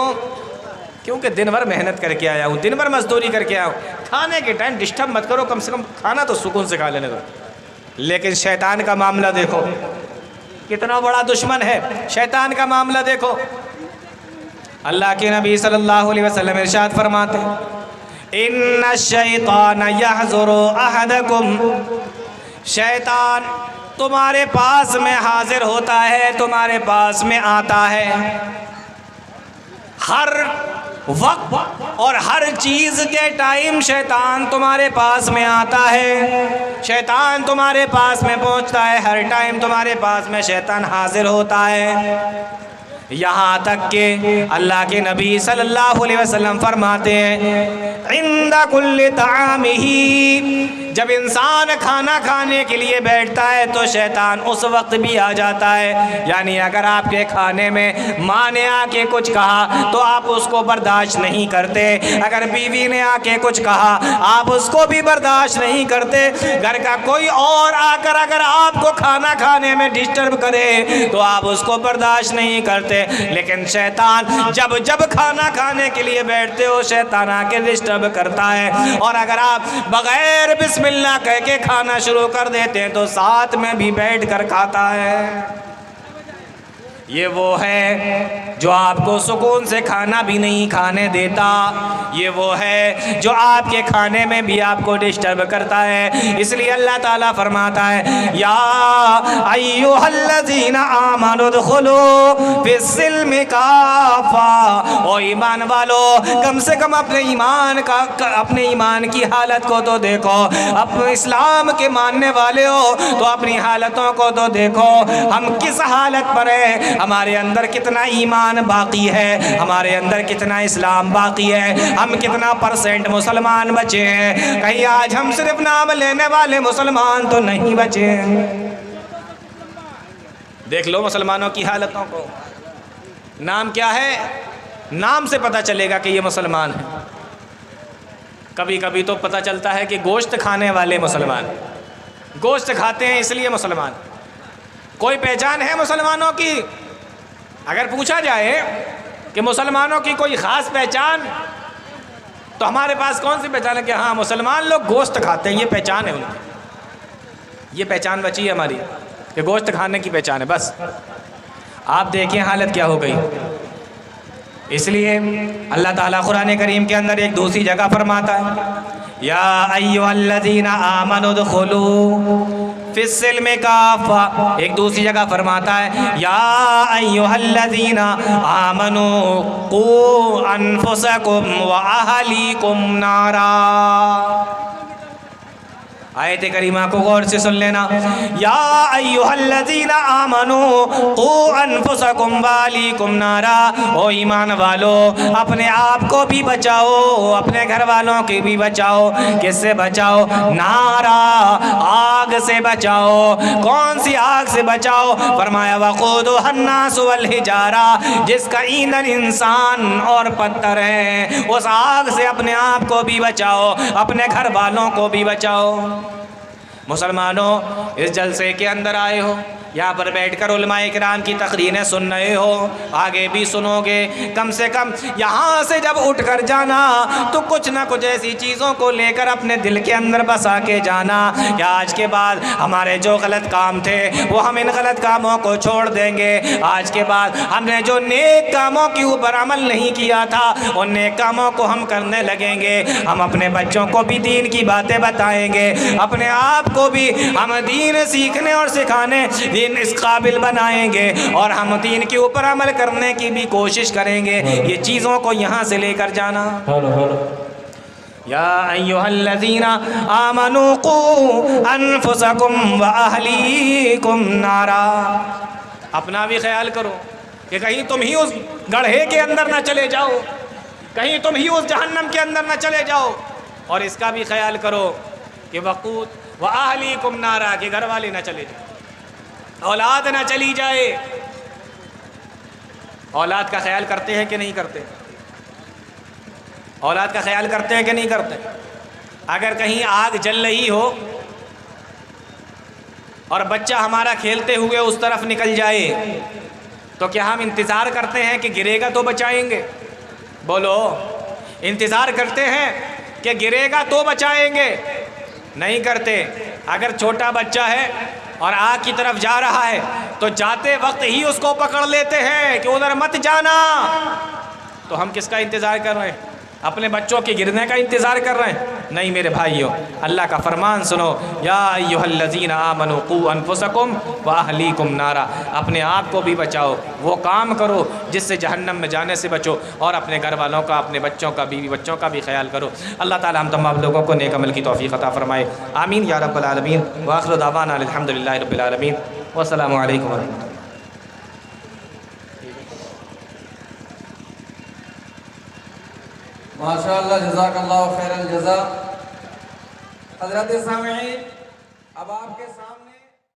क्योंकि दिन भर मेहनत करके आया हूँ, दिन भर मजदूरी करके आया हूँ, खाने के टाइम डिस्टर्ब मत करो, कम से कम खाना तो सुकून से खा लेने दो। लेकिन शैतान का मामला देखो कितना बड़ा दुश्मन है। शैतान का मामला देखो, अल्लाह के नबी सल्लल्लाहु अलैहि वसल्लम इरशाद फरमाते हैं इन्ना शैतान यहज़ुरु अहदकुम, शैतान तुम्हारे पास में हाजिर होता है, तुम्हारे पास में आता है हर वक्त और हर चीज़ के टाइम। शैतान तुम्हारे पास में आता है, शैतान तुम्हारे पास में पहुंचता है, हर टाइम तुम्हारे पास में शैतान हाजिर होता है। यहाँ तक के अल्लाह के नबी सल्लल्लाहु अलैहि वसल्लम फरमाते हैं इंदा कुल्ली तामिही, जब इंसान खाना खाने के लिए बैठता है तो शैतान उस वक्त भी आ जाता है। यानी अगर आपके खाने में माँ ने आके कुछ कहा तो आप उसको बर्दाश्त नहीं करते, अगर बीवी ने आके कुछ कहा आप उसको भी बर्दाश्त नहीं करते, घर का कोई और आकर अगर आपको खाना खाने में डिस्टर्ब करे तो आप उसको बर्दाश्त नहीं करते। लेकिन शैतान जब जब खाना खाने के लिए बैठते हो शैतान आके डिस्टर्ब करता है, और अगर आप बगैर बिस्मिल्लाह कह के खाना शुरू कर देते हैं तो साथ में भी बैठ कर खाता है। ये वो है जो आपको सुकून से खाना भी नहीं खाने देता, ये वो है जो आपके खाने में भी आपको डिस्टर्ब करता है। इसलिए अल्लाह ताला फरमाता है या अय्युहल्लज़ीना आमनु उदखुलू फिस्सिल्मि काफ़ा, ओ ईमान वालो कम से कम अपने ईमान की हालत को तो देखो। अपने इस्लाम के मानने वाले हो तो अपनी हालतों को तो देखो, हम किस हालत पर है, हमारे अंदर कितना ईमान बाकी है, हमारे अंदर कितना इस्लाम बाकी है, हम कितना % मुसलमान बचे हैं। कहीं आज हम सिर्फ नाम लेने वाले मुसलमान तो नहीं बचे हैं। देख लो मुसलमानों की हालतों को। नाम क्या है? नाम से पता चलेगा कि ये मुसलमान है। कभी कभी तो पता चलता है कि गोश्त खाने वाले मुसलमान, गोश्त खाते हैं इसलिए मुसलमान। कोई पहचान है मुसलमानों की? अगर पूछा जाए कि मुसलमानों की कोई ख़ास पहचान, तो हमारे पास कौन सी पहचान है कि हाँ मुसलमान लोग गोश्त खाते हैं, ये पहचान है उनकी, ये पहचान बची है हमारी कि गोश्त खाने की पहचान है बस। आप देखिए हालत क्या हो गई। इसलिए अल्लाह ताला कुरान करीम के अंदर एक दूसरी जगह फरमाता है, या अय्युहल्लज़ीना आमनु उदखुलू फिस्सिल्मि काफ़ा। एक दूसरी जगह फरमाता है, या अय्युहल्लज़ीना आमनु क़ू अनफुसकुम व अहलीकुम नारा। आयत करीमा को गौर से सुन लेना, या अय्युहल्लज़ीना आमनू क़ू अनफुसकुम व अहलीकुम नारा। ओ ईमान वालो, अपने आप को भी बचाओ, अपने घर वालों की भी बचाओ। किससे बचाओ? नारा, आग से बचाओ। कौन सी आग से बचाओ? फरमाया वक़ूदुहन्नास वल हिजारा, जिसका ईंधन इंसान और पत्थर है। उस आग से अपने आप को भी बचाओ, अपने घर वालों को भी बचाओ। मुसलमानों, इस जलसे के अंदर आए हो, यहाँ पर बैठकर उलमाए किराम की तकरीरें सुन रहे हो, आगे भी सुनोगे। कम से कम यहाँ से जब उठ कर जाना तो कुछ ना कुछ ऐसी चीज़ों को लेकर अपने दिल के अंदर बसा के जाना कि आज के बाद हमारे जो गलत काम थे वो हम इन गलत कामों को छोड़ देंगे। आज के बाद हमने जो नेक कामों के ऊपर अमल नहीं किया था उन नेक कामों को हम करने लगेंगे। हम अपने बच्चों को भी दीन की बातें बताएंगे, अपने आप को भी हम दीन सीखने और सिखाने दीन इस काबिल बनाएंगे, और हम दीन के ऊपर अमल करने की भी कोशिश करेंगे। ये चीज़ों को यहाँ से लेकर जाना। या अय्युहल्लज़ीना आमनू क़ू अनफुसकुम व अहलीकुम नारा। अपना भी ख्याल करो कि कहीं तुम ही उस गड्ढे के अंदर ना चले जाओ, कहीं तुम ही उस जहन्नम के अंदर ना चले जाओ। और इसका भी ख्याल करो कि वक़ूद व अहलीकुम नारा, के घर वाले ना चले जाए, औलाद ना चली जाए। औलाद का ख्याल करते हैं कि नहीं करते? औलाद का ख्याल करते हैं कि नहीं करते? अगर कहीं आग जल रही हो और बच्चा हमारा खेलते हुए उस तरफ निकल जाए तो क्या हम इंतज़ार करते हैं कि गिरेगा तो बचाएंगे? बोलो, इंतज़ार करते हैं कि गिरेगा तो बचाएंगे? नहीं करते। अगर छोटा बच्चा है और आग की तरफ जा रहा है तो जाते वक्त ही उसको पकड़ लेते हैं कि उधर मत जाना। तो हम किसका इंतज़ार कर रहे हैं? अपने बच्चों के गिरने का इंतज़ार कर रहे हैं? नहीं मेरे भाइयों, अल्लाह का फरमान सुनो, या अय्युहल्लज़ीना आमनू क़ू अनफुसकुम व अहलीकुम नारा। अपने आप को भी बचाओ, वो काम करो जिससे जहन्नम में जाने से बचो, और अपने घर वालों का, अपने बच्चों का, बीवी बच्चों का भी ख्याल करो। अल्लाह ताला हम तमाम लोगों को नेक अमल की तौफ़ीक़ अता फ़रमाए। आमीन या रब्बल आलमीन। व आखिरु दावाना अल्हम्दुलिल्लाहि रब्बिल आलमीन। वस्सलामु अलैकुम व रहमतुल्लाह। माशाअल्लाह, जज़ाकल्लाहु खैरल जज़ा। हज़रत सामिईन, अब आपके सामने